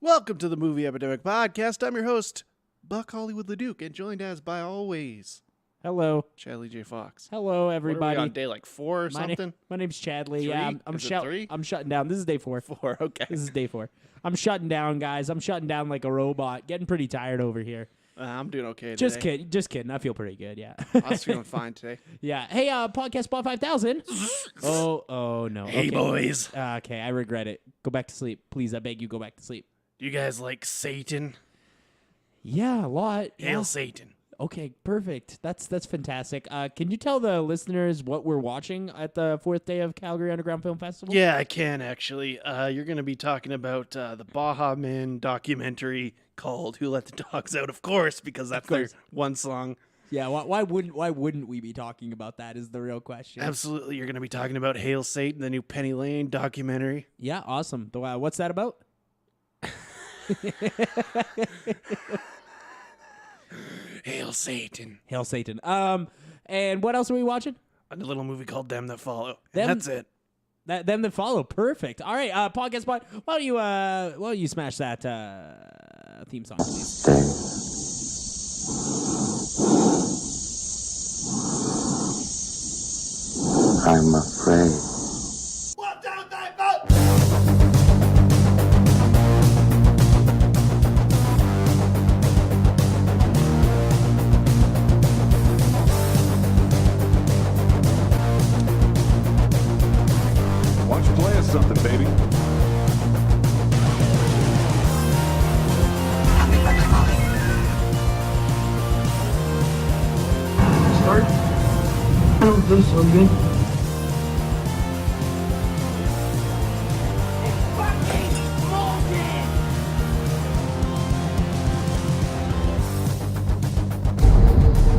Welcome to the Movie Epidemic podcast. I'm your host, Buck Hollywood LeDuc, and joined as by always, Hello. Chadley J. Fox. Hello, everybody. What are we on day like 4 or something? My name's Chadley. Three? Yeah, Is it three? I'm shutting down. This is day 4. 4, okay. This is day 4. I'm shutting down, guys. I'm shutting down like a robot. Getting pretty tired over here. I'm doing okay Just today. kidding. Just kidding. I feel pretty good. Yeah. I was feeling fine today. Yeah. Hey, Podcast Spot 5000. Oh no. Hey, Okay. boys. Okay, I regret it. Go back to sleep, please. I beg you, go back to sleep. Do you guys like Satan? Yeah, a lot. Hail Yeah. Satan. Okay, perfect. That's fantastic. Can you tell the listeners what we're watching at the 4th day of Calgary Underground Film Festival? Yeah, I can actually. You're going to be talking about the Baja Men documentary called Who Let the Dogs Out, of course, because that's their one song. Yeah, why wouldn't we be talking about that is the real question. Absolutely. You're going to be talking about Hail Satan, the new Penny Lane documentary. Yeah, awesome. What's that about? Hail Satan. Hail Satan. And what else are we watching? A little movie called Them That Follow. Them- That's it. Them That Follow. Perfect. All right, Podcast Spot. Why don't you smash that theme song, please? I'm afraid. Why don't you play us something, baby? Start? I don't think so, good.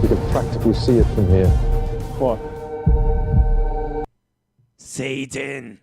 You can practically see it from here. What? Satan.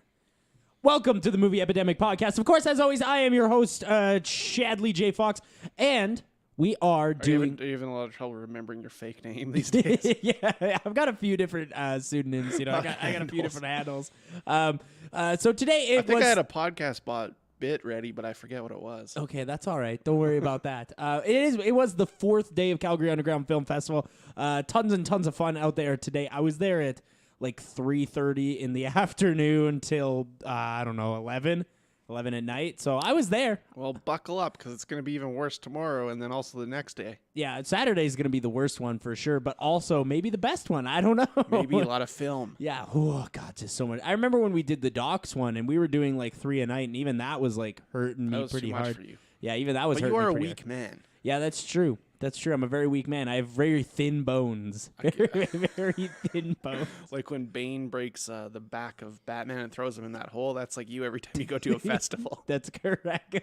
Welcome to the Movie Epidemic podcast. Of course, as always, I am your host, Chadley J. Fox, and we are doing... Are you having a lot of trouble remembering your fake name these days? Yeah, I've got a few different pseudonyms. I got a few different handles. So today I think I had a podcast bot bit ready, but I forget what it was. Okay, that's all right. Don't worry about that. It was the 4th day of Calgary Underground Film Festival. Tons and tons of fun out there today. I was there at like 3:30 in the afternoon till I don't know 11 at night. So I was there. Well, buckle up because it's going to be even worse tomorrow and then also the next day. Yeah, Saturday is going to be the worst one for sure, but also maybe the best one. I don't know. Maybe a lot of film. Yeah. Oh God, just so much. I remember when we did the docs one and we were doing like 3 a night, and even that was like hurting That me was pretty too much hard. for you. Yeah, even that was But hurting you are me a pretty weak hard. man. Yeah, that's true. That's true. I'm a very weak man. I have very thin bones. Very thin bones. Like when Bane breaks the back of Batman and throws him in that hole, that's like you every time you go to a festival. That's correct.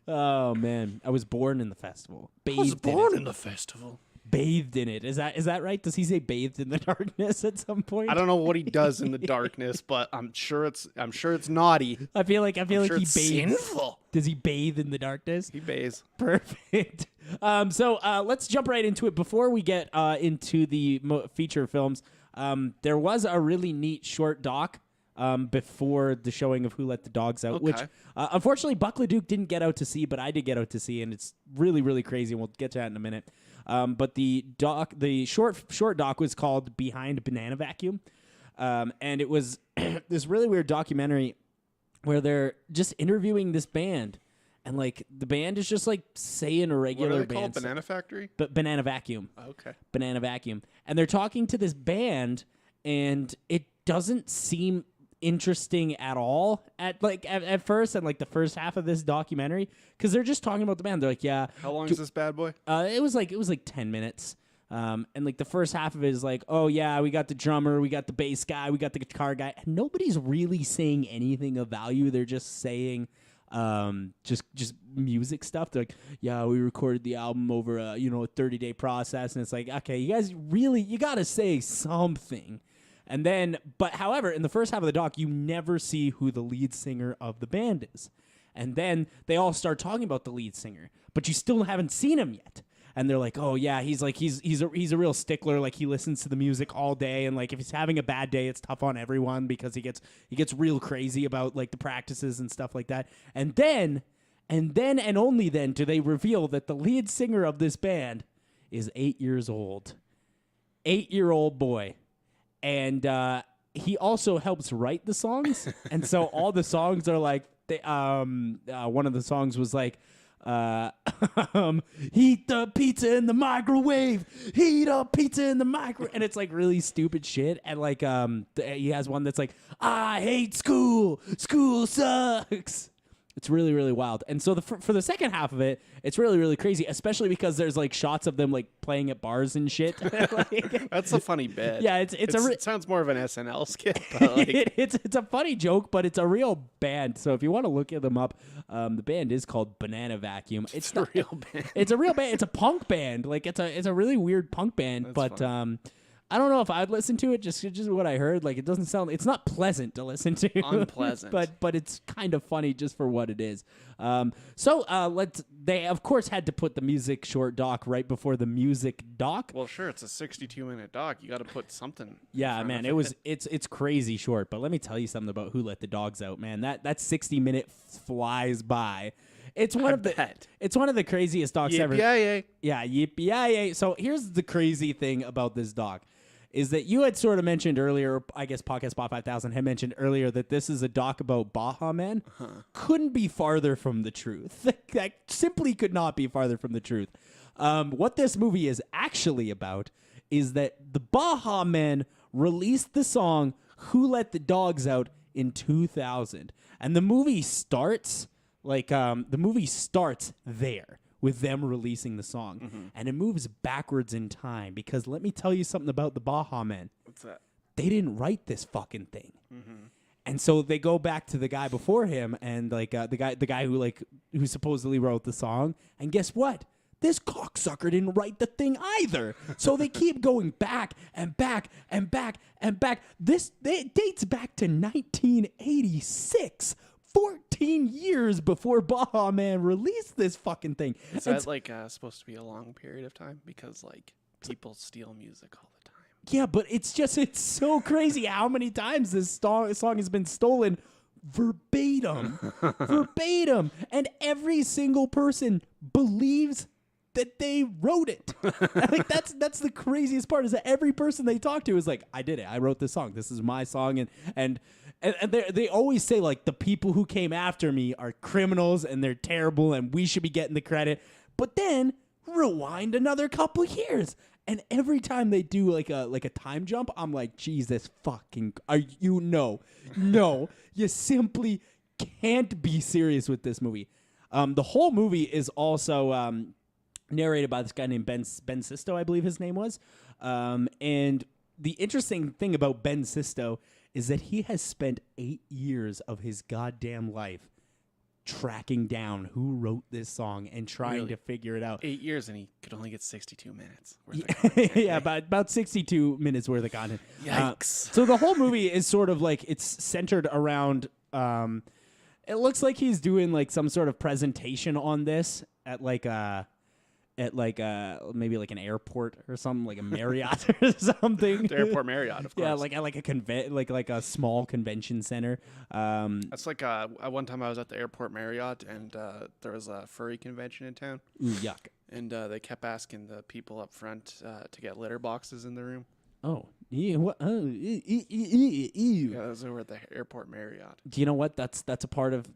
Oh man, I was born in the festival. I was Bathed born in in the festival. Bathed in it. Is that right? Does he say bathed in the darkness at some point? I don't know what he does in the darkness, but I'm sure it's naughty. I feel like I'm he sure it's bathes. sinful. Does he bathe in the darkness? He bathes. Perfect. So let's jump right into it. Before we get into the feature films, there was a really neat short doc before the showing of Who Let the Dogs Out, which unfortunately Buck LeDuc didn't get out to see, but I did get out to see, and it's really, really crazy, and we'll get to that in a minute. But the short doc was called Behind Banana Vacuum, and it was this really weird documentary where they're just interviewing this band. And, like, the band is just, like, saying a regular What are they band. called? Banana Factory? But Banana Vacuum. Okay. Banana Vacuum. And they're talking to this band, and it doesn't seem interesting at all at first, and, like, the first half of this documentary. Because they're just talking about the band. They're like, yeah. How long is this bad boy? It was like 10 minutes. And, like, the first half of it is like, oh, yeah, we got the drummer, we got the bass guy, we got the guitar guy. And nobody's really saying anything of value. They're just saying... just music stuff. They're like, yeah, we recorded the album over a 30-day process, and it's like, okay, you guys you gotta say something. And then, but however, in the first half of the doc, you never see who the lead singer of the band is, and then they all start talking about the lead singer, but you still haven't seen him yet. And they're like, oh yeah, he's a real stickler. Like, he listens to the music all day, and like if he's having a bad day, it's tough on everyone because he gets real crazy about like the practices and stuff like that. And then And then and only then do they reveal that the lead singer of this band is 8 years old. 8-year-old boy. And he also helps write the songs. And so all the songs are like, one of the songs was like, heat the pizza in the microwave, heat up pizza in the microwave. And it's like really stupid shit. And like, he has one that's like, I hate school, school sucks. It's really, really wild. And so for the second half of it, it's really, really crazy, especially because there's like shots of them like playing at bars and shit. Like, That's a funny bit. yeah, it sounds more of an SNL skit. But like, it's a funny joke, but it's a real band. So if you want to look them up, the band is called Banana Vacuum. it's a real band. It's a real band. It's a punk band. Like it's a really weird punk band. That's but funny. I don't know if I'd listen to it. Just what I heard. Like it doesn't sound. It's not pleasant to listen to. Unpleasant. but it's kind of funny just for what it is. They of course had to put the music short doc right before the music doc. Well, sure, it's a 62-minute doc. You got to put something. in Yeah, front man, of it's crazy short. But let me tell you something about Who Let the Dogs Out, man. That 60-minute flies by. It's one of the craziest docs ever. Yippee-yi-yi. Yeah, yippee-yi-yi. So here's the crazy thing about this doc. Is that you had sort of mentioned earlier, I guess Podcast Spot 5000 had mentioned earlier that this is a doc about Baja Men. Couldn't be farther from the truth. That simply could not be farther from the truth. What this movie is actually about is that the Baja Men released the song Who Let the Dogs Out in 2000. And the movie starts there with them releasing the song. And it moves backwards in time because let me tell you something about the Baja Men. What's that? They didn't write this fucking thing. And so they go back to the guy before him and like the guy who supposedly wrote the song. And guess what? This cocksucker didn't write the thing either. So they keep going back and back and back and back. It dates back to 1986. 14 years before Baja Man released this fucking thing. Is that like supposed to be a long period of time? Because like people steal music all the time. Yeah, but it's so crazy how many times this song has been stolen verbatim. Verbatim. And every single person believes that they wrote it. Like that's the craziest part is that every person they talk to is like, I did it. I wrote this song. This is my song. And they always say like the people who came after me are criminals and they're terrible and we should be getting the credit. But then rewind another couple years. And every time they do like a time jump, I'm like, Jesus fucking, no, you simply can't be serious with this movie. The whole movie is also narrated by this guy named Ben Sisto, I believe his name was. And the interesting thing about Ben Sisto is that he has spent 8 years of his goddamn life tracking down who wrote this song and trying to figure it out. 8 years and he could only get 62 minutes. Yeah, about 62 minutes worth of content. Yikes. So the whole movie is sort of like it's centered around it looks like he's doing like some sort of presentation on this at maybe like an airport or something, like a Marriott or something. The airport Marriott, of course. Yeah, like a small convention center. That's like one time I was at the airport Marriott and there was a furry convention in town. Ooh, yuck. And they kept asking the people up front to get litter boxes in the room. Oh, yeah, what? Oh, Yeah, that was over at the airport Marriott. Do you know what? That's a part of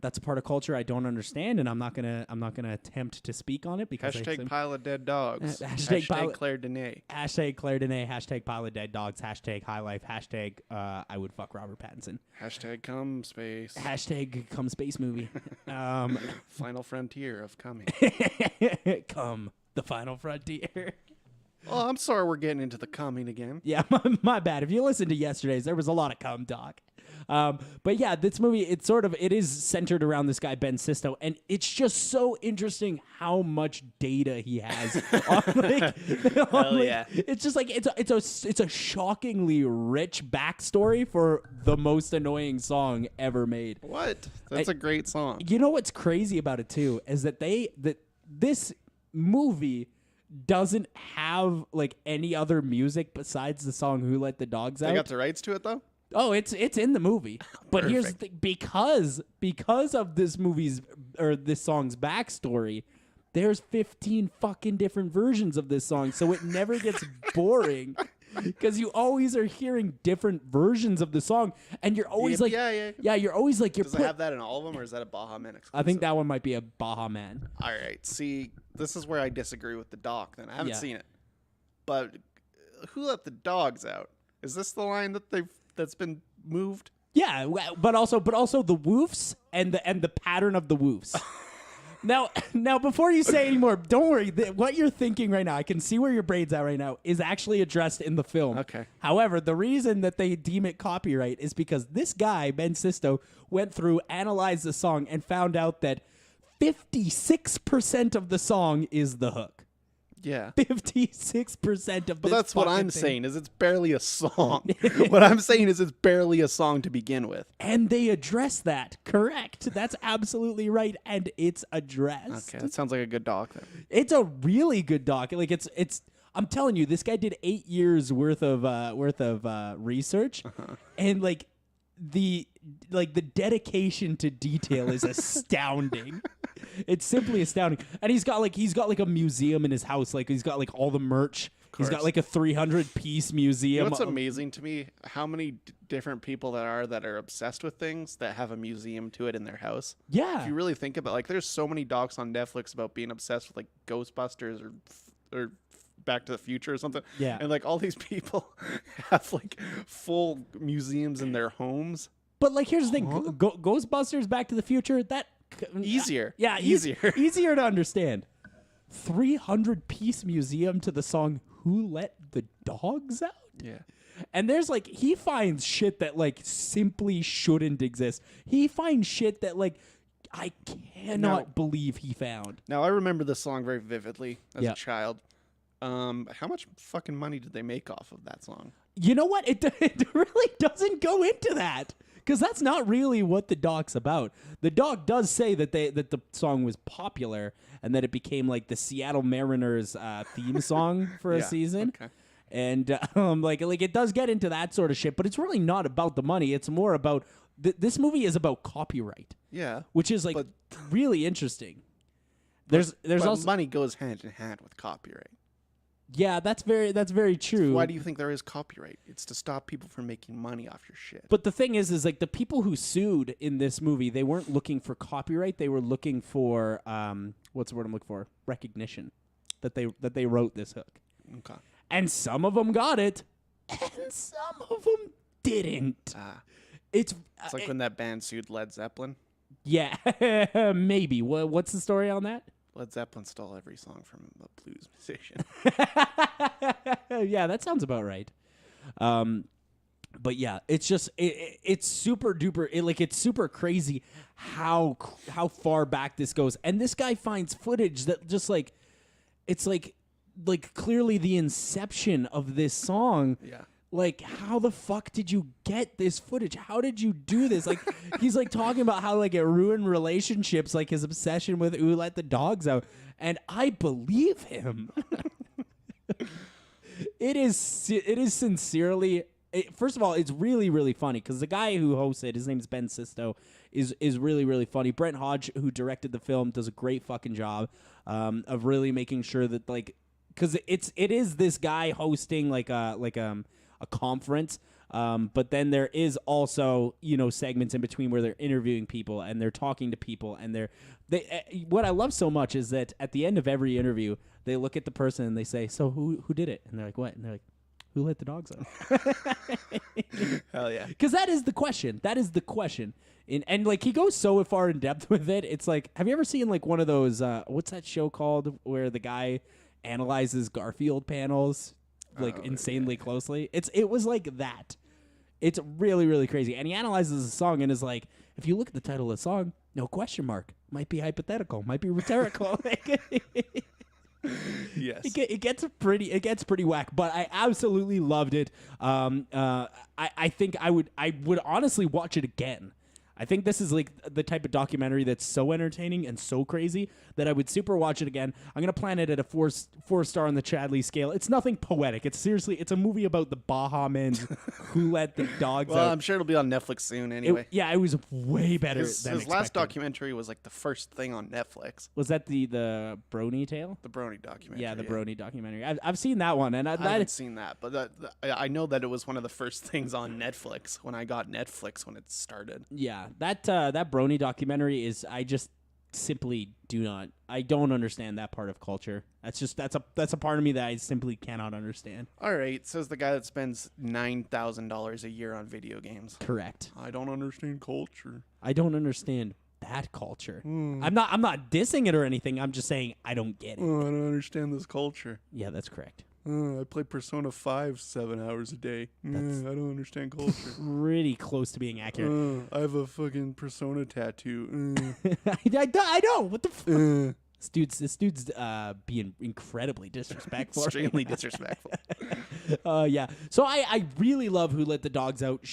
culture I don't understand, and I'm not gonna attempt to speak on it because Hashtag pile of dead dogs. Hashtag Claire Denis. Hashtag Claire Denis. Hashtag pile of dead dogs. Hashtag high life. Hashtag I would fuck Robert Pattinson. Hashtag come space. Hashtag come space movie. Final frontier of coming. Come the final frontier. Oh, I'm sorry we're getting into the coming again. Yeah, my bad. If you listened to yesterday's, there was a lot of cum talk. But yeah, this movie, it is centered around this guy, Ben Sisto, and it's just so interesting how much data he has. Yeah. It's just like, it's a shockingly rich backstory for the most annoying song ever made. What? That's a great song. You know what's crazy about it too, is that this movie doesn't have like any other music besides the song Who Let the Dogs Out. They got the rights to it though? Oh, it's in the movie. But here's the Perfect. thing, because of this movie's or this song's backstory, there's 15 fucking different versions of this song, so it never gets boring. Because you always are hearing different versions of the song, and you're always like, you're always like, Does it have that in all of them, or is that a Baja Man exclusive? I think that one might be a Baja Man. All right. See, this is where I disagree with the doc. Then I haven't Yeah. seen it, but who let the dogs out? Is this the line that's been moved? Yeah, but also the woofs and the pattern of the woofs. Now, before you say any more, don't worry. What you're thinking right now, I can see where your brain's at right now, is actually addressed in the film. Okay. However, the reason that they deem it copyright is because this guy, Ben Sisto, went through, analyzed the song, and found out that 56% of the song is the hook. Yeah. 56% of But this that's what fucking I'm thing. saying, is it's barely a song. What I'm saying is it's barely a song to begin with. And they address that. Correct. That's absolutely right. And it's addressed. Okay, that sounds like a good doc then. It's a really good doc. Like it's I'm telling you, this guy did 8 years worth of research, and the dedication to detail is astounding. It's simply astounding. And he's got like a museum in his house. Like he's got like all the merch. He's got like a 300-piece museum. You know what's amazing to me? How many different people that are obsessed with things that have a museum to it in their house. Yeah. If you really think about, like, there's so many docs on Netflix about being obsessed with like Ghostbusters or Back to the Future or something. Yeah. And like all these people have like full museums in their homes. But like, here's the thing: Ghostbusters, Back to the Future, that Easier. yeah, Easier. easier to understand. 300-piece museum to the song "Who Let the Dogs Out." Yeah. And there's like, he finds shit that like simply shouldn't exist. He finds shit that like I cannot believe he found. Now I remember this song very vividly as Yeah. a child. How much fucking money did they make off of that song? You know what? It really doesn't go into that, because that's not really what the doc's about. The doc does say that the song was popular and that it became like the Seattle Mariners theme song for a Yeah, season. okay. And like it does get into that sort of shit, but it's really not about the money. It's more about this movie is about copyright, Yeah. which is like But- really interesting. There's But also money goes hand in hand with copyright. yeah, that's very true. Why do you think there is copyright? It's to stop people from making money off your shit. But the thing is like the people who sued in this movie, they weren't looking for copyright. They were looking for what's the word I'm looking for? Recognition that they wrote this hook. Okay. And some of them got it, and some of them didn't. It's like when that band sued Led Zeppelin. yeah, maybe. What's the story on that? Led Zeppelin stole every song from a blues musician. Yeah, that sounds about right. But yeah, it's just it's super duper. It's super crazy how far back this goes, and this guy finds footage that just like it's like clearly the inception of this song. Yeah. Like, how the fuck did you get this footage? How did you do this? Like, he's like talking about how like it ruined relationships, like his obsession with "Who Let the Dogs Out," and I believe him. It is sincerely. First of all, it's really, really funny because the guy who hosts it, his name's Ben Sisto, is really, really funny. Brent Hodge, who directed the film, does a great fucking job of really making sure that like, because it is this guy hosting like a conference, but then there is also segments in between where they're interviewing people and they're talking to people and what I love so much is that at the end of every interview they look at the person and they say, "So who did it?" And they're like, "What?" And they're like, "Who let the dogs out?" Hell yeah. Because that is the question. That is the question. And like he goes so far in depth with it. It's like, have you ever seen like one of those what's that show called where the guy analyzes Garfield panels like insanely closely? It was like that. It's really, really crazy. And he analyzes the song and is like, if you look at the title of the song, no question mark, might be hypothetical, might be rhetorical. Yes. It gets pretty whack, but I absolutely loved it. I think I would honestly watch it again. I think this is like the type of documentary that's so entertaining and so crazy that I would super watch it again. I'm gonna plan it at a four star on the Chadley scale. It's nothing poetic. It's a movie about the Baja Men who let the dogs Well, out. I'm sure it'll be on Netflix soon anyway. It was way better His than last expected. documentary was like the first thing on Netflix. Was that the Brony tale? The Brony documentary. Yeah, the Brony documentary. I've seen that one, and I haven't seen that, but I know that it was one of the first things on Netflix when I got Netflix when it started. yeah, that Brony documentary is I just simply I don't understand that part of culture. That's a part of me that I simply cannot understand. All right, says the guy that spends $9,000 a year on video games. Correct. I don't understand culture. I don't understand that culture. I'm not dissing it or anything. I'm just saying I don't get it. Oh, I don't understand this culture. Yeah, that's correct. I play Persona 5 7 hours a day. I don't understand culture. Pretty close to being accurate. I have a fucking Persona tattoo. I know. What the fuck? This dude's being incredibly disrespectful. Extremely disrespectful. Yeah. So I really love Who Let the Dogs Out.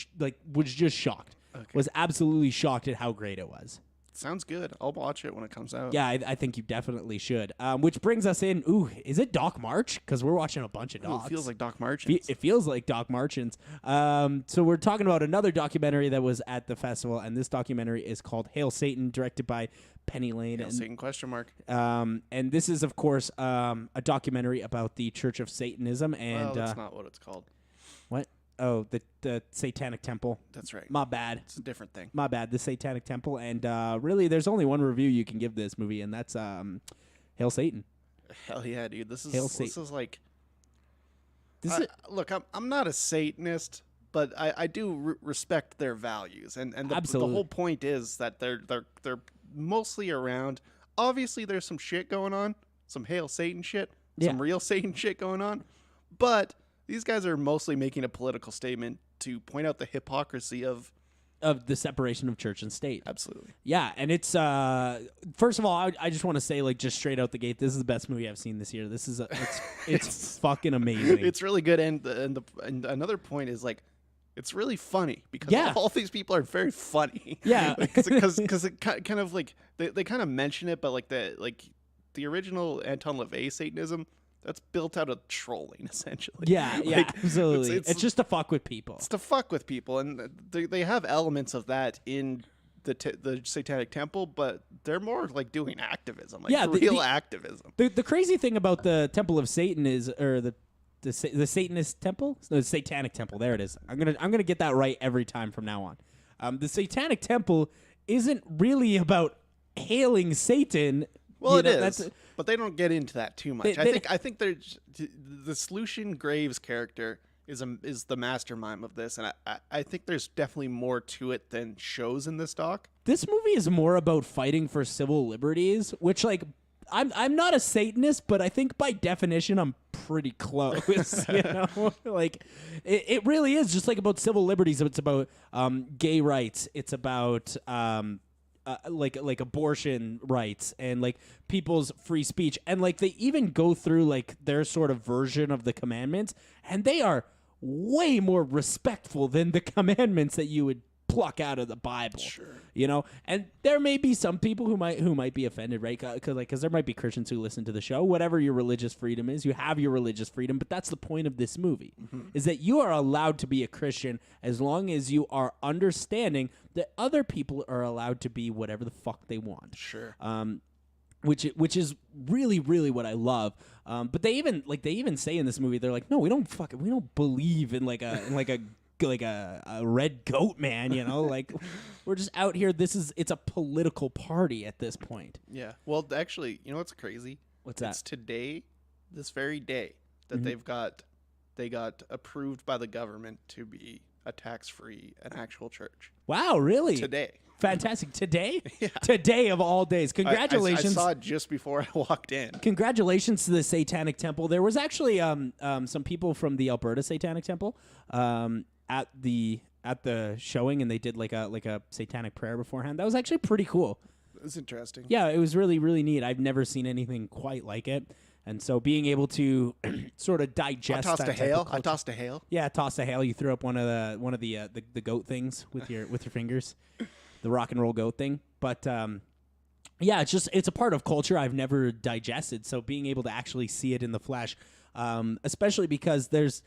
Was just shocked. Okay. Was absolutely shocked at how great it was. Sounds good. I'll watch it when it comes out. Yeah, I think you definitely should. Which brings us in. Ooh, is it Doc March? Because we're watching a bunch of docs. It feels like Doc Martins. It feels like Doc Martins. So we're talking about another documentary that was at the festival, and this documentary is called Hail Satan, directed by Penny Lane. Hail Satan question mark. And this is, of course, a documentary about the Church of Satanism. And Well, that's not what it's called. what? Oh, the Satanic Temple. That's right. My bad. It's a different thing. My bad. The Satanic Temple. And really, there's only one review you can give this movie, and that's Hail Satan. Hell yeah, dude. This Hail is Satan. like. This is Look, I'm not a Satanist, but I do respect their values, and the Absolutely. whole point is that they're mostly around. Obviously, there's some shit going on, some Hail Satan shit, some real Satan shit going on, but these guys are mostly making a political statement to point out the hypocrisy of. of the separation of church and state. Absolutely. Yeah, and it's first of all, I just want to say, like, just straight out the gate, this is the best movie I've seen this year. This is it's fucking amazing. It's really good, and another point is, like, it's really funny because all these people are very funny. Yeah, because it kind of like they kind of mention it, but like the original Anton LaVey Satanism, that's built out of trolling essentially. Yeah, Like, absolutely. It's just to fuck with people. It's to fuck with people, and they have elements of that in the Satanic Temple, but they're more like doing activism, like real activism. The crazy thing about the Temple of Satan is, or the Satanist Temple, no, the Satanic Temple. There it is. I'm gonna get that right every time from now on. The Satanic Temple isn't really about hailing Satan. Well, it is, but they don't get into that too much. I think there's the Lucian Graves character is the mastermind of this, and I think there's definitely more to it than shows in this doc. This movie is more about fighting for civil liberties, which, like, I'm not a Satanist, but I think by definition I'm pretty close. You know, like it really is just like about civil liberties. It's about gay rights. It's about like abortion rights and like people's free speech, and like they even go through like their sort of version of the commandments, and they are way more respectful than the commandments that you would pluck out of the Bible. Sure. You know, and there may be some people who might be offended, right? Because there might be Christians who listen to the show. Whatever your religious freedom is, you have your religious freedom, but that's the point of this movie, is that you are allowed to be a Christian as long as you are understanding that other people are allowed to be whatever the fuck they want. Sure. Which is really, really what I love. But they even say in this movie, they're like, no, we don't believe in like a red goat man, you know, like we're just out here. It's a political party at this point. Yeah. Well, actually, you know what's crazy? What's that? It's today, this very day, that they got approved by the government to be a tax-free, an actual church. Wow, really? Today. Fantastic. Today? Yeah. Today of all days. Congratulations. I saw it just before I walked in. Congratulations to the Satanic Temple. There was actually some people from the Alberta Satanic Temple at the showing, and they did like a satanic prayer beforehand. That was actually pretty cool. It's interesting. Yeah, it was really, really neat. I've never seen anything quite like it. And so being able to sort of digest I tossed a hail. Yeah, toss a hail. You threw up one of the goat things with your fingers. the rock and roll goat thing. But yeah, it's a part of culture I've never digested. So being able to actually see it in the flesh, especially because there's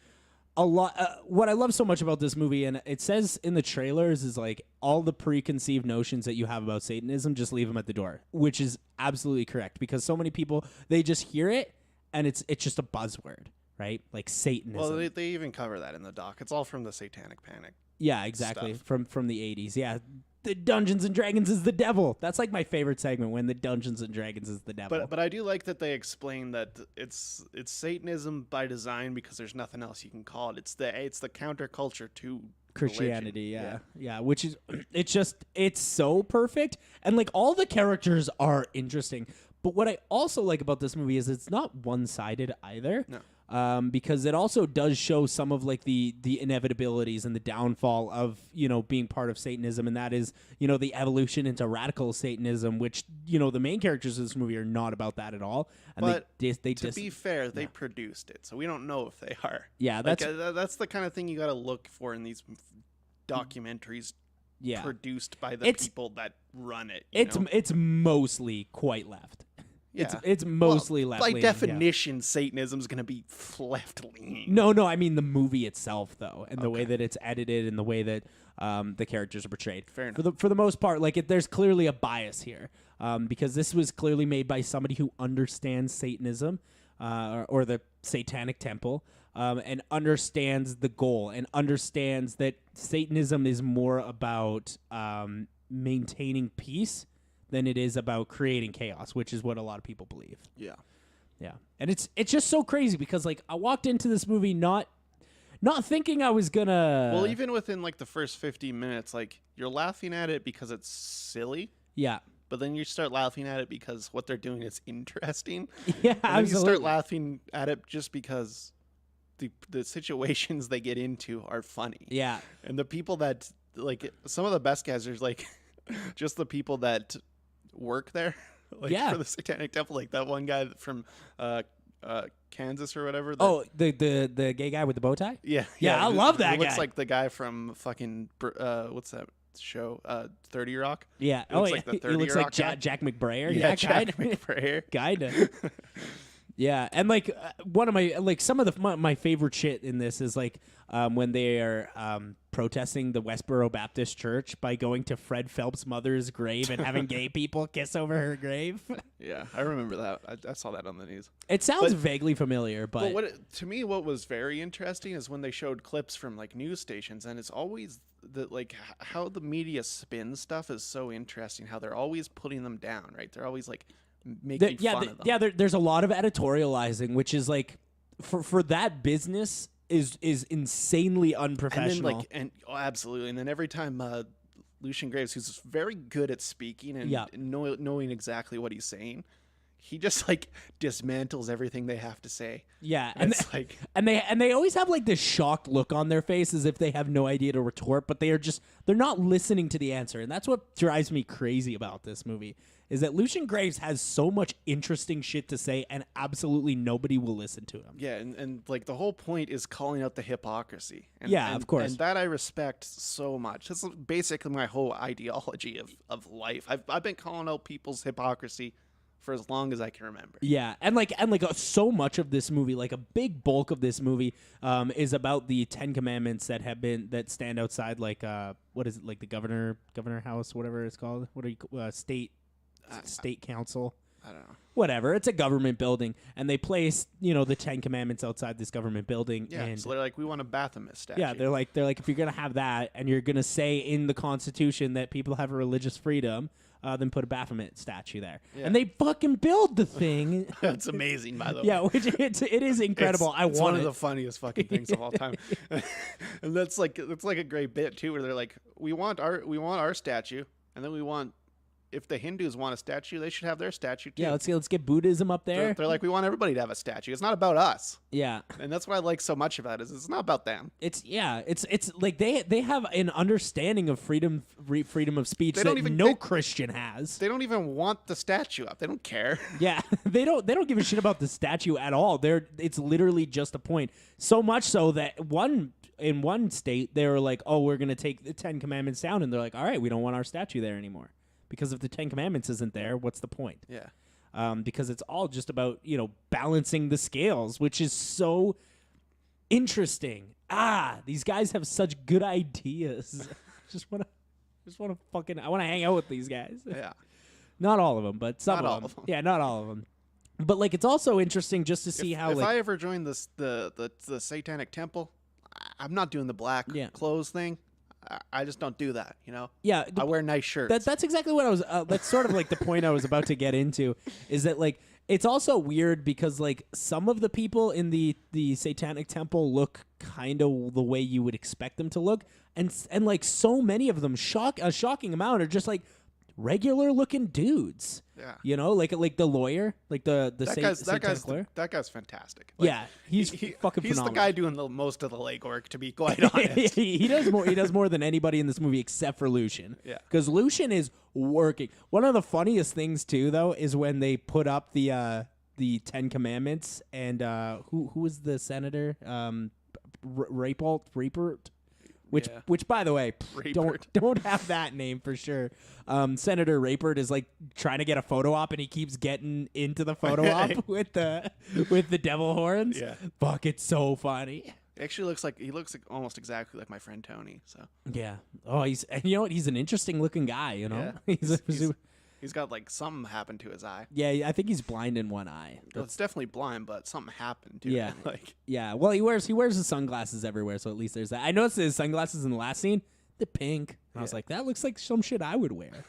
a lot. What I love so much about this movie, and it says in the trailers, is like all the preconceived notions that you have about Satanism, just leave them at the door, which is absolutely correct because so many people, they just hear it and it's just a buzzword, right? Like Satanism. Well, they even cover that in the doc. It's all from the Satanic Panic. Yeah, exactly. Stuff. From the 80s. Yeah. The Dungeons and Dragons is the devil. That's like my favorite segment, when the Dungeons and Dragons is the devil. But I do like that they explain that it's Satanism by design because there's nothing else you can call it. It's the counterculture to Christianity, religion. yeah, which is it's so perfect, and like all the characters are interesting. But what I also like about this movie is it's not one-sided either. No. Because it also does show some of like the inevitabilities and the downfall of, you know, being part of Satanism, and that is, you know, the evolution into radical Satanism, which, you know, the main characters of this movie are not about that at all. And But they to be fair, they produced it, so we don't know if they are. Yeah, that's the kind of thing you got to look for in these documentaries. Yeah. Produced by the people that run it. It's mostly quite left. Yeah. It's mostly left. By definition, Satanism is going to be left leaning. No, I mean the movie itself, though, and the way that it's edited and the way that the characters are portrayed. Fair enough. For the most part, like there's clearly a bias here, because this was clearly made by somebody who understands Satanism, or the Satanic Temple, and understands the goal and understands that Satanism is more about maintaining peace than it is about creating chaos, which is what a lot of people believe. Yeah. Yeah. And it's just so crazy because like I walked into this movie not thinking I was gonna Well, even within like the first 15 minutes, like you're laughing at it because it's silly. Yeah. But then you start laughing at it because what they're doing is interesting. Yeah, and then absolutely. you start laughing at it just because the situations they get into are funny. Yeah. And the people that, like, some of the best guys are like just the people that work there, like, for the Satanic Temple, like that one guy from Kansas or whatever. The gay guy with the bow tie? Yeah, I love that he guy. Looks like the guy from fucking what's that show? 30 Rock. Yeah. He looks like the 30 he looks Rock like guy. Jack McBrayer. Yeah, Jack McBrayer. Kinda. Yeah, and like one of my some of my favorite shit in this is like when they are protesting the Westboro Baptist Church by going to Fred Phelps' mother's grave and having gay people kiss over her grave. Yeah, I remember that. I saw that on the news. It sounds vaguely familiar, but to me, what was very interesting is when they showed clips from like news stations, and it's always how the media spins stuff is so interesting. How they're always putting them down, right? They're always like making fun of them. Yeah, there's a lot of editorializing, which is like for that business is insanely unprofessional. Absolutely. And then every time Lucian Graves, who's very good at speaking and knowing exactly what he's saying, he just like dismantles everything they have to say. Yeah, and they always have like this shocked look on their face as if they have no idea to retort, but they're not listening to the answer, and that's what drives me crazy about this movie. Is that Lucian Graves has so much interesting shit to say, and absolutely nobody will listen to him. Yeah, and like the whole point is calling out the hypocrisy. And, of course. And that I respect so much. That's basically my whole ideology of life. I've been calling out people's hypocrisy for as long as I can remember. Yeah, and so much of this movie, like a big bulk of this movie, is about the 10 Commandments that stand outside, like what is it, like the governor house, whatever it's called. What are you state council? I don't know. Whatever. It's a government building, and they place the 10 Commandments outside this government building. Yeah. And so they're like, we want a Baphomet statue. Yeah. They're like, if you're gonna have that, and you're gonna say in the Constitution that people have religious freedom, then put a Baphomet statue there. Yeah. And they fucking build the thing. That's amazing, by the way. Yeah, which it is incredible. It's one of the funniest fucking things of all time. And that's like a great bit too, where they're like, we want our statue, and then we want. If the Hindus want a statue, they should have their statue too. Yeah, let's get Buddhism up there. They're like, we want everybody to have a statue. It's not about us. Yeah, and that's what I like so much about it. Is it's not about them. It's like they have an understanding of freedom of speech that no Christian has. They don't even want the statue up. They don't care. Yeah, they don't give a shit about the statue at all. It's literally just a point. So much so that one in one state they were like, oh, we're gonna take the 10 Commandments down, and they're like, all right, we don't want our statue there anymore, because if the 10 Commandments isn't there, what's the point? Yeah. Because it's all just about balancing the scales, which is so interesting. These guys have such good ideas. just wanna fucking I wanna hang out with these guys. Yeah. Not all of them, but some Not all of of them. 'em. Yeah, not all of them. But like, it's also interesting just to see how if like I ever join this the Satanic Temple, I'm not doing the black clothes thing. I just don't do that. yeah. I wear nice shirts. That's exactly what I was. That's sort of like the point I was about to get into. Is that like it's also weird because like some of the people in the Satanic Temple look kind of the way you would expect them to look, and like so many of them, a shocking amount, are just like regular looking dudes. Yeah. Like the lawyer, like the that lawyer. That guy's fantastic. Yeah, he's fucking He's phenomenal. the guy doing the most of the legwork, to be quite honest. he does more. He does more than anybody in this movie except for Lucian. Yeah. Because Lucian is working. One of the funniest things too, though, is when they put up the 10 Commandments, and who was the senator? Rapert. Which, by the way, don't have that name for sure. Senator Rapert is like trying to get a photo op, and he keeps getting into the photo op with the devil horns. Yeah. Fuck, it's so funny. He actually looks like almost exactly like my friend Tony. So Yeah. Oh, you know what? He's an interesting looking guy. Yeah. He's he's got like something happened to his eye. yeah. I think he's blind in one eye. Well, it's definitely blind, but something happened to Yeah. him. Like Yeah. Well, he wears his sunglasses everywhere, so at least there's that. I noticed his sunglasses in the last scene. They're pink. And I was like, that looks like some shit I would wear.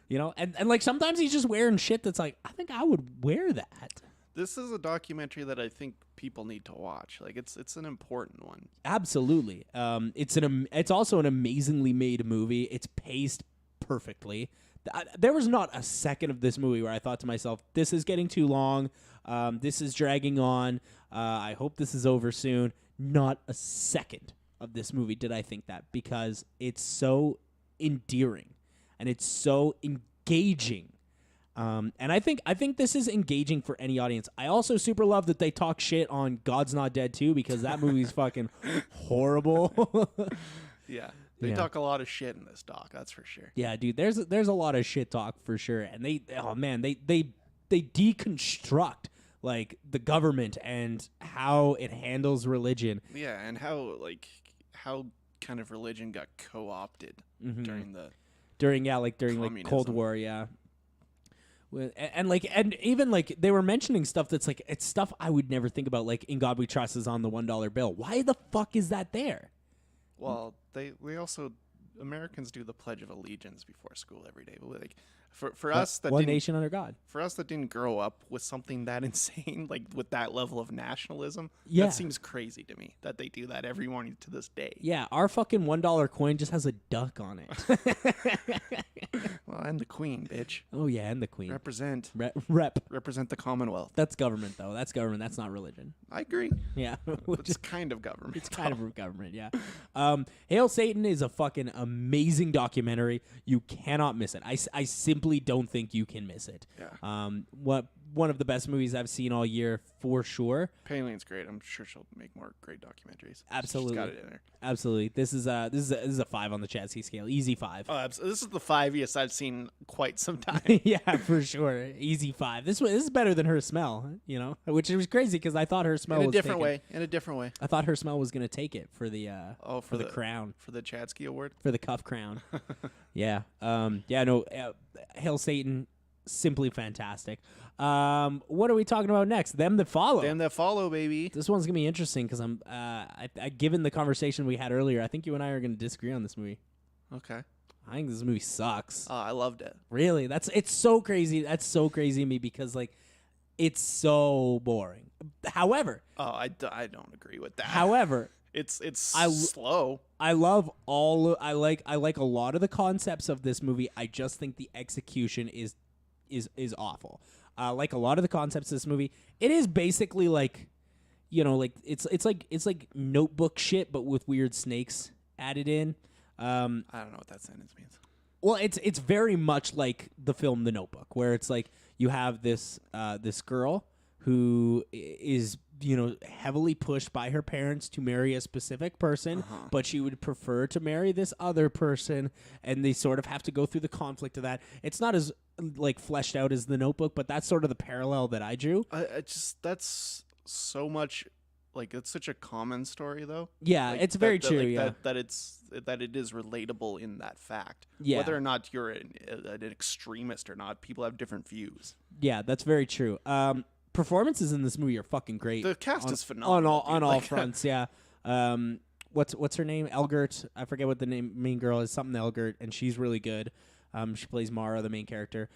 And like sometimes he's just wearing shit that's like, I think I would wear that. this is a documentary that I think people need to watch. Like it's an important one. Absolutely. It's also an amazingly made movie. It's paced perfectly. There was not a second of this movie where I thought to myself, this is getting too long. This is dragging on. I hope this is over soon. Not a second of this movie did I think that, because it's so endearing and it's so engaging. And I think this is engaging for any audience. I also super love that they talk shit on God's Not Dead 2, because that movie's fucking horrible. Yeah. They talk a lot of shit in this doc, that's for sure. Yeah, dude, there's a lot of shit talk for sure. And they deconstruct like the government and how it handles religion. Yeah, and how kind of religion got co-opted during Cold War, yeah. And even they were mentioning stuff that's like, it's stuff I would never think about, like In God We Trust is on the $1 bill. Why the fuck is that there? Well, we also, Americans do the Pledge of Allegiance before school every day. But like for us that one didn't, nation under God. For us that didn't grow up with something that insane, like with that level of nationalism, Yeah. that seems crazy to me that they do that every morning to this day. Yeah, our fucking $1 coin just has a duck on it. Well, and the Queen, bitch. Oh yeah, and the Queen. Represent the Commonwealth. That's government though. That's government. That's not religion. I agree. Yeah. It's kind of government. It's kind of government, yeah. Hail Satan is a fucking amazing documentary. You cannot miss it. I simply don't think you can miss it. Yeah. One of the best movies I've seen all year for sure. Palin's great. I'm sure she'll make more great documentaries. Absolutely. She's got it in her. Absolutely. This is a 5 on the Chadsky scale. Easy 5. Oh, this is the 5-iest I've seen quite some time. Yeah, for sure. Easy 5. This is better than Her Smell, which was crazy because I thought Her Smell in was a different way. I thought Her Smell was going to take it for the for the crown, for the Chadsky Award, for the Cuff Crown. Yeah. Hail Satan, simply fantastic. What are we talking about next? Them That Follow. Them That Follow, baby. This one's gonna be interesting because I'm given the conversation we had earlier, I think you and I are gonna disagree on this movie. Okay. I think this movie sucks. Oh, I loved it. Really? It's so crazy. That's so crazy to me because it's so boring. However, I don't agree with that. However, it's slow. I like a lot of the concepts of this movie. I just think the execution is awful. Like a lot of the concepts of this movie, it is basically it's like Notebook shit, but with weird snakes added in. I don't know what that sentence means. Well, it's very much like the film The Notebook, where it's like you have this girl who is heavily pushed by her parents to marry a specific person, but she would prefer to marry this other person, and they sort of have to go through the conflict of that. It's not as like fleshed out as The Notebook, but that's sort of the parallel that I drew. That's so much. Like, it's such a common story, though. Yeah, like, it's very true. That it is relatable in that fact. Yeah. Whether or not you're an extremist or not, people have different views. Yeah, that's very true. Performances in this movie are fucking great. The cast is phenomenal on all fronts. Yeah. What's her name? Elgert. I forget what the main girl is. Something Elgert, and she's really good. She plays Mara, the main character.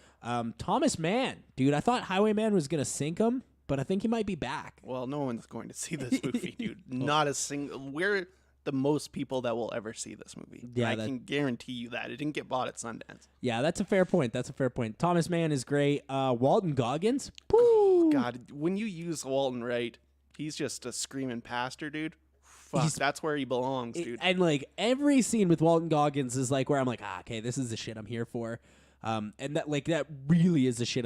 Thomas Mann, dude. I thought Highwayman was gonna sink him, but I think he might be back. Well, no one's going to see this movie, dude. Not a single. We're the most people that will ever see this movie. Yeah, I can guarantee you that. It didn't get bought at Sundance. Yeah, that's a fair point. Thomas Mann is great. Walton Goggins. Woo! God, when you use Walton right, he's just a screaming pastor, dude. Fuck, that's where he belongs, dude. And like every scene with Walton Goggins is like where I'm like, okay, this is the shit I'm here for. And that really is the shit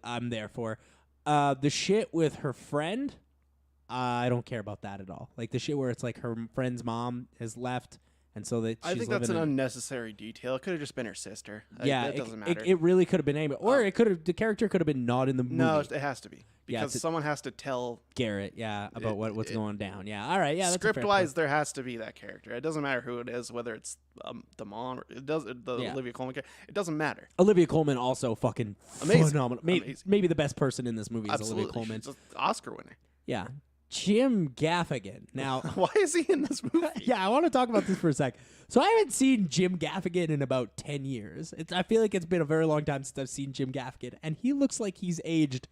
I'm there for. The shit with her friend, I don't care about that at all. Like the shit where it's like her friend's mom has left, and so that I think that's an unnecessary detail. It could have just been her sister. Yeah, it doesn't matter. It really could have been Amy, or the character could have been not in the movie. No, it has to be because Yeah, someone has to tell Garrett, about what's going down. Yeah, all right, yeah. That's script wise, there has to be that character. It doesn't matter who it is, whether it's the mom or Olivia Colman character. It doesn't matter. Olivia Colman also fucking amazing, phenomenal. Maybe the best person in this movie is Olivia Colman. She's an Oscar winner. Yeah. Jim Gaffigan. Now, why is he in this movie? Yeah, I want to talk about this for a sec. So I haven't seen Jim Gaffigan in about 10 years. I feel like it's been a very long time since I've seen Jim Gaffigan, and he looks like he's aged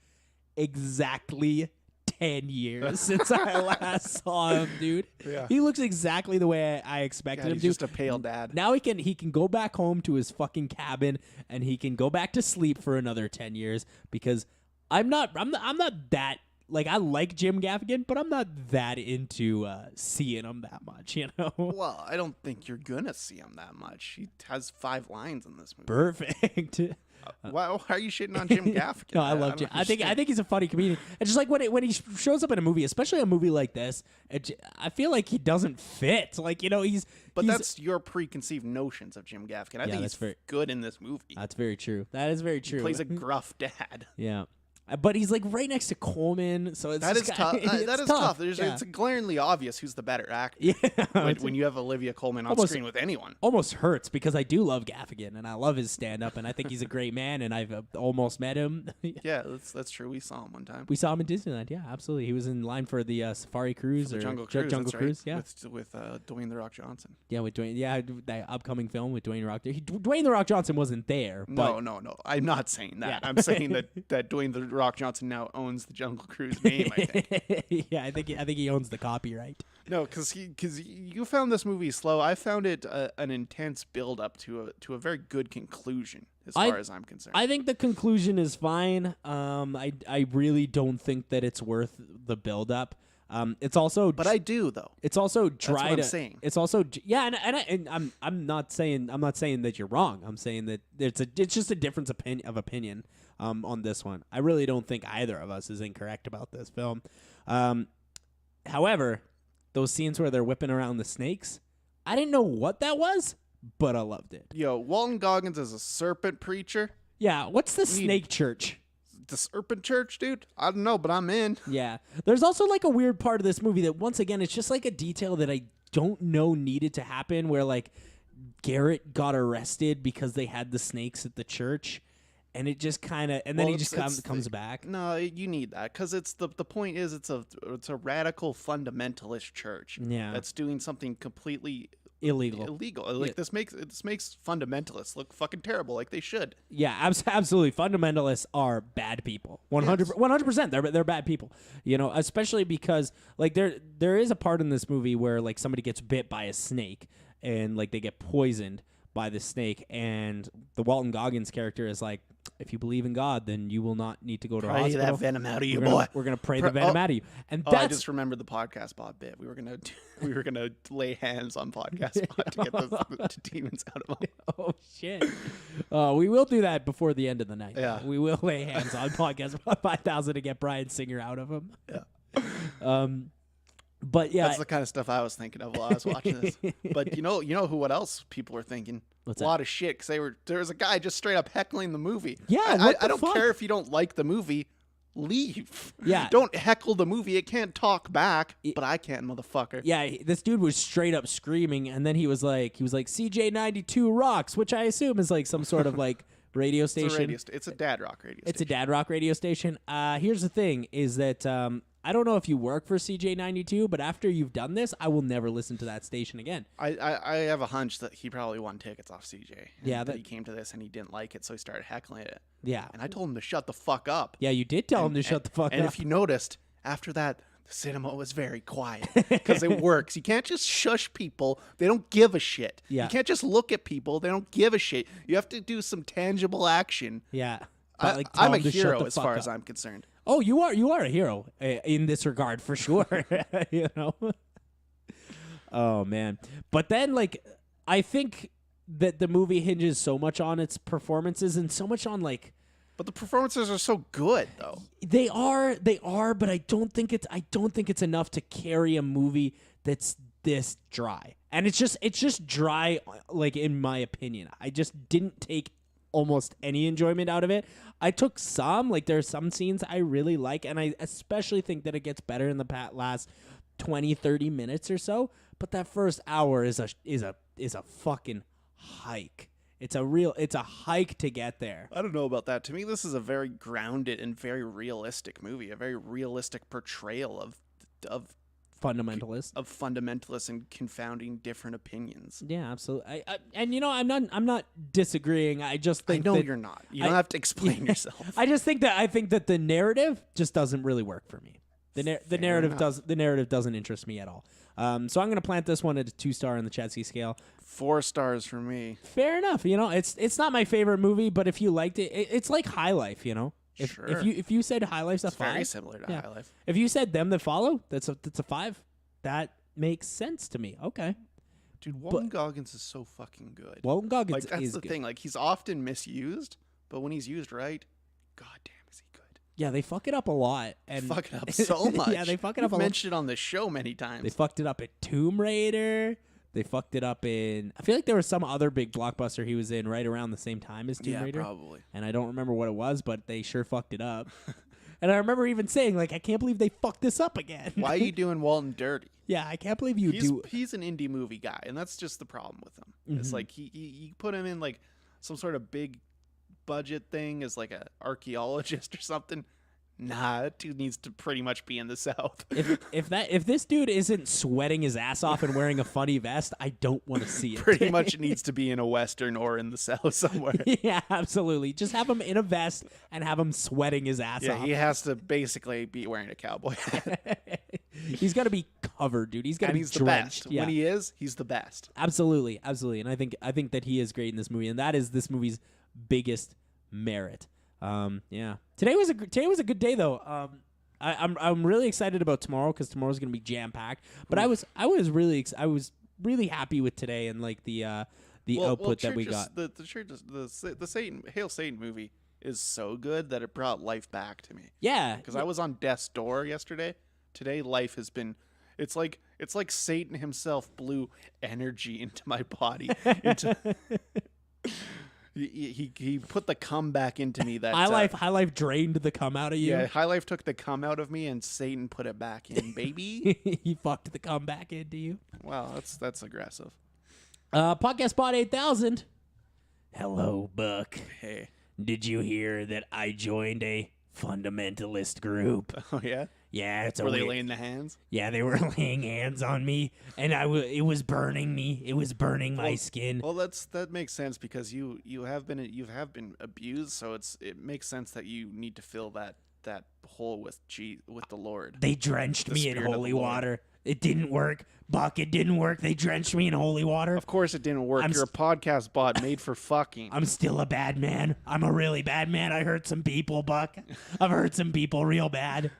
exactly 10 years since I last saw him, dude. Yeah. He looks exactly the way I expected him he's to. Just a pale dad. Now he can go back home to his fucking cabin, and he can go back to sleep for another 10 years because I'm not that. Like, I like Jim Gaffigan, but I'm not that into seeing him that much, you know? Well, I don't think you're going to see him that much. He has 5 lines in this movie. Perfect. Why are you shitting on Jim Gaffigan? No, I love Jim. I think he's a funny comedian. And just like when he shows up in a movie, especially a movie like this, I feel like he doesn't fit. Like, he's... But that's your preconceived notions of Jim Gaffigan. I think he's good in this movie. That's very true. That is very true. He plays a gruff dad. Yeah. But he's like right next to Coleman, so it's that is tough. That is tough. Yeah. It's glaringly obvious who's the better actor. Yeah, when you have Olivia Colman on screen with anyone, almost hurts because I do love Gaffigan and I love his stand-up and I think he's a great man and I've almost met him. Yeah, that's true. We saw him one time. We saw him in Disneyland. Yeah, absolutely. He was in line for the Safari Cruise or Jungle Cruise. Yeah, with Dwayne the Rock Johnson. Yeah, with Dwayne. Yeah, that upcoming film with Dwayne the Rock. Dwayne the Rock Johnson wasn't there. But no. I'm not saying that. Yeah. I'm saying that Dwayne the Rock Johnson now owns the Jungle Cruise name, I think. Yeah, I think he owns the copyright. No, because you found this movie slow. I found it an intense build up to a very good conclusion, as far as I'm concerned. I think the conclusion is fine. I really don't think that it's worth the build up. It's also, but I do though. It's also dry. That's what I'm saying. It's also and I'm not saying that you're wrong. I'm saying that it's just a difference of opinion on this one. I really don't think either of us is incorrect about this film. However, those scenes where they're whipping around the snakes, I didn't know what that was, but I loved it. Yo, Walton Goggins is a serpent preacher. Yeah, what's the snake church? The serpent church, dude? I don't know, but I'm in. Yeah. There's also like a weird part of this movie that once again it's just like a detail that I don't know needed to happen where like Garrett got arrested because they had the snakes at the church and it just kind of and then he just comes back. No, you need that cuz it's the point is it's a radical fundamentalist church that's doing something completely illegal. Like this makes fundamentalists look fucking terrible, like they should. Yeah, absolutely. Fundamentalists are bad people. 100%. They're bad people. Especially because like there is a part in this movie where like somebody gets bit by a snake and like they get poisoned, by the snake, and the Walton Goggins character is like, if you believe in God, then you will not need to go to a Pray hospital. that venom out of you, we're gonna, boy. We're gonna pray the venom out of you, and I that's just remembered the podcast bot bit. We were gonna lay hands on podcast bot to get the demons out of him. oh shit. We will do that before the end of the night. Yeah. We will lay hands on podcast bot 5000 to get Brian Singer out of him. Yeah. But yeah, That's the kind of stuff I was thinking of while I was watching this. But you know what else people were thinking? What's a lot of shit because there was a guy just straight up heckling the movie. Yeah, I what the don't fuck? care if you don't like the movie. Leave. Yeah. Don't heckle the movie. It can't talk back, but I can, motherfucker. Yeah, this dude was straight up screaming, and then he was like CJ92 rocks, which I assume is like some sort of like radio station. It's a dad rock radio station. It's a dad rock radio station. Here's the thing: is that I don't know if you work for CJ92, but after you've done this, I will never listen to that station again. I have a hunch that he probably won tickets off CJ. Yeah, that he came to this and he didn't like it, so he started heckling it. Yeah, And I told him to shut the fuck up. yeah, you did tell him to shut the fuck And up. if you noticed, after that, the cinema was very quiet because it works. You can't just shush people. They don't give a shit. Yeah. You can't just look at people. They don't give a shit. You have to do some tangible action. Yeah, but, like, tell I'm a him to shut hero the as fuck far up. as I'm concerned. Oh, you are a hero in this regard for sure. You know. Oh man, but then like I think that the movie hinges so much on its performances and so much on like But the performances are so good, though. they are, but I don't think it's enough to carry a movie that's this dry. And it's just dry, like in my opinion. I just didn't take almost any enjoyment out of it. I took some, like there are some scenes I really like, and I especially think that it gets better in the last 20, 30 minutes or so. But that first hour is a fucking hike. It's a hike to get there. I don't know about that. To me, this is a very grounded and very realistic movie. A very realistic portrayal of fundamentalists and confounding different opinions. Yeah, absolutely. And I'm not disagreeing. I just I think know that you're not. You don't have to explain yourself. I think that the narrative just doesn't really work for me. The narrative doesn't interest me at all. So I'm gonna plant this one at a 2-star on the Chesky scale. 4 stars for me. Fair enough. It's not my favorite movie, but if you liked it, it's like High Life. Sure. If you said High Life's a 5, Very similar to High Life. If you said Them That Follow, that's a 5. That makes sense to me. Okay. Dude, Walton Goggins is so fucking good. Walton Goggins like that's is the good. thing. Like he's often misused, but when he's used right, goddamn is he good. Yeah, they fuck it up a lot. And Fuck it up so much. Yeah, they fuck it up a We've lot. mentioned it on the show many times. They fucked it up at Tomb Raider. They fucked it up in... I feel like there was some other big blockbuster he was in right around the same time as Tomb Raider. Probably. And I don't remember what it was, but they sure fucked it up. And I remember even saying, like, I can't believe they fucked this up again. Why are you doing Walton dirty? Yeah, I can't believe you do... He's an indie movie guy, and that's just the problem with him. It's like you put him in like some sort of big budget thing as like a archaeologist or something. Nah, that dude needs to pretty much be in the South. If this dude isn't sweating his ass off and wearing a funny vest, I don't want to see it. Pretty much needs to be in a Western or in the South somewhere. Yeah, absolutely. Just have him in a vest and have him sweating his ass Yeah, off. he has to basically be wearing a cowboy hat. He's got to be covered, dude. He's got to And be he's the drenched. best. Yeah. When he is, he's the best. Absolutely. And I think that he is great in this movie, and that is this movie's biggest merit. Yeah. Today was a good day though. I'm really excited about tomorrow because tomorrow's gonna be jam packed. But I was really happy with today and like the output that we got. The Hail Satan movie is so good that it brought life back to me. Yeah, Because I was on death's door yesterday. Today life has been. It's like Satan himself blew energy into my body. He put the cum back into me. That High Life drained the cum out of you. Yeah, High Life took the cum out of me, and Satan put it back in, baby. He fucked the cum back into you. Wow, that's aggressive. Podcast Bot 8000. Hello, Buck. Hey. Did you hear that I joined a fundamentalist group? Oh yeah. Yeah, it's Were a they weird... laying the hands? Yeah, they were laying hands on me, and it was burning me. It was burning my skin. Well, that makes sense because you have been abused, so it makes sense that you need to fill that hole with the Lord. They drenched me in Spirit of the holy Lord. water. It didn't work. Buck, it didn't work. They drenched me in holy water. Of course it didn't work. I'm You're a podcast bot made for fucking. I'm still a bad man. I'm a really bad man. I hurt some people, Buck. I've hurt some people real bad.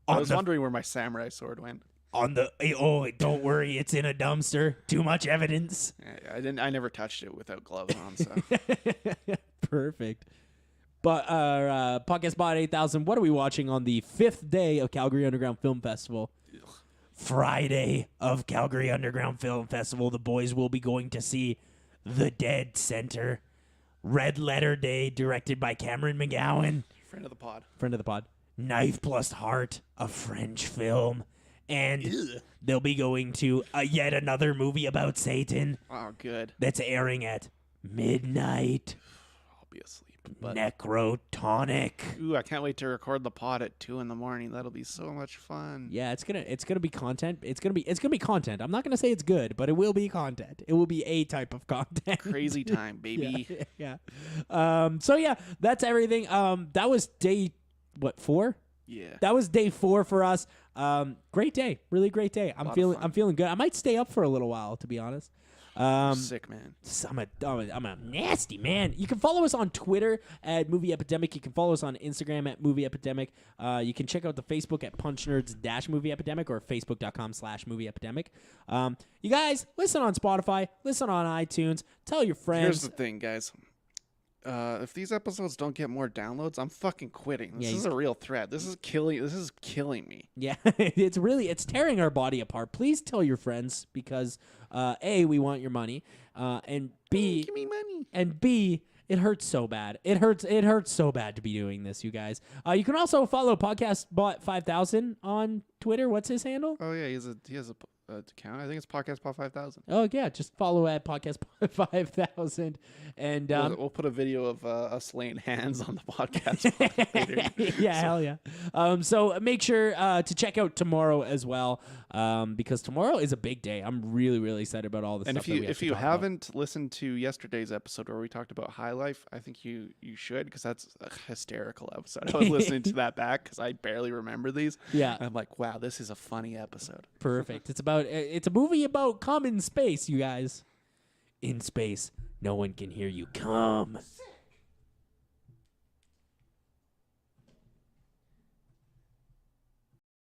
I was wondering where my samurai sword went. Don't worry, it's in a dumpster. Too much evidence. I never touched it without gloves on. So Perfect. But Podcast Bot 8000, what are we watching on the 5th day of Calgary Underground Film Festival? Friday of Calgary Underground Film Festival, the boys will be going to see The Dead Center. Red Letter Day, directed by Cameron McGowan. friend of the pod. Friend of the pod. Knife Plus Heart, a French film. And they'll be going to yet another movie about Satan Oh, good. that's airing at midnight. I'll be asleep. But Necrotonic. ooh, I can't wait to record the pod at 2 a.m. That'll be so much fun. Yeah, it's gonna be content. It's gonna be content. I'm not gonna say it's good, but it will be content. It will be a type of content. Crazy time, baby. Yeah. So yeah, that's everything. That was day 4? Yeah. That was day 4 for us. Great day, really great day. I'm feeling good. I might stay up for a little while, to be honest. Sick, man. I'm a nasty man. You can follow us on Twitter at Movie Epidemic. You can follow us on Instagram at Movie Epidemic. You can check out the Facebook at Punch Nerds Movie Epidemic or Facebook.com/Movie Epidemic. You guys, listen on Spotify, listen on iTunes, tell your friends. Here's the thing, guys. If these episodes don't get more downloads, I'm fucking quitting. This is a real threat. This is killing me. Yeah, it's tearing our body apart. Please tell your friends because A, we want your money, and B, Give me money. and B, it hurts so bad. It hurts so bad to be doing this, you guys. You can also follow Podcast Bot 5000 on Twitter. What's his handle? Oh yeah, he has a account. I think it's Podcast Pod 5000. Oh yeah, just follow at Podcast Bot 5000, and We'll put a video of us laying hands on the podcast later. yeah, hell yeah. So make sure to check out tomorrow as well, because tomorrow is a big day. I'm really, really excited about all the And stuff. And if you haven't listened to yesterday's episode where we talked about High Life, I think you should, because that's a hysterical episode. I was listening to that back because I barely remember these. Yeah. And I'm like, wow, this is a funny episode. Perfect. It's a movie about come in space, you guys. In space, no one can hear you come.